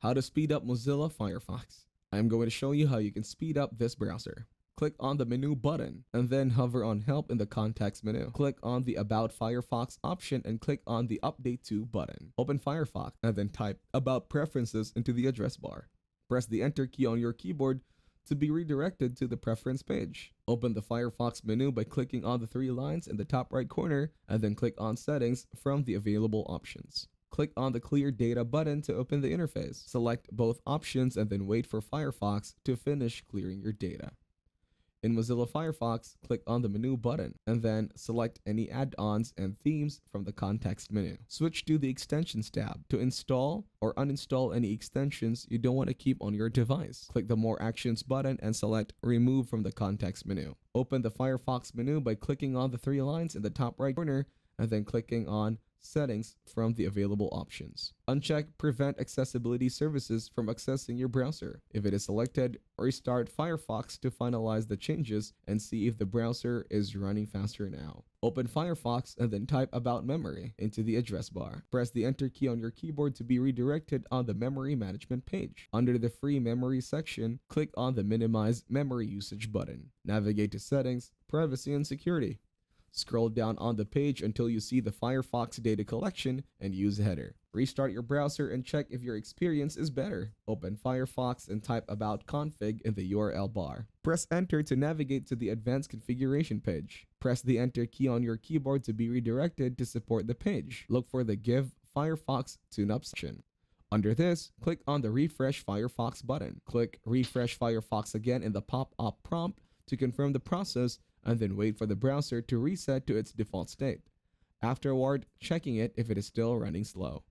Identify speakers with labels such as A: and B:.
A: How to speed up Mozilla Firefox. I'm going to show you how you can speed up this browser. Click on the menu button and then hover on Help in the context menu. Click on the About Firefox option and click on the Update To button. Open Firefox and then type About Preferences into the address bar. Press the Enter key on your keyboard to be redirected to the preference page. Open the Firefox menu by clicking on the three lines in the top right corner and then click on Settings from the available options. Click on the Clear Data button to open the interface. Select both options and then wait for Firefox to finish clearing your data. In Mozilla Firefox, click on the Menu button and then select any add-ons and themes from the context menu. Switch to the Extensions tab to install or uninstall any extensions you don't want to keep on your device. Click the More Actions button and select Remove from the context menu. Open the Firefox menu by clicking on the three lines in the top right corner and then clicking on Settings from the available options. Uncheck Prevent Accessibility Services from accessing your browser. If it is selected, restart Firefox to finalize the changes and see if the browser is running faster now. Open Firefox and then type About Memory into the address bar. Press the Enter key on your keyboard to be redirected on the Memory Management page. Under the Free Memory section, click on the Minimize Memory Usage button. Navigate to Settings, Privacy and Security. Scroll down on the page until you see the Firefox data collection and use header. Restart your browser and check if your experience is better. Open Firefox and type About Config in the URL bar. Press Enter to navigate to the Advanced Configuration page. Press the Enter key on your keyboard to be redirected to support the page. Look for the Give Firefox Tune-Up section. Under this, click on the Refresh Firefox button. Click Refresh Firefox again in the pop-up prompt to confirm the process and then wait for the browser to reset to its default state. Afterward, checking it if it is still running slow.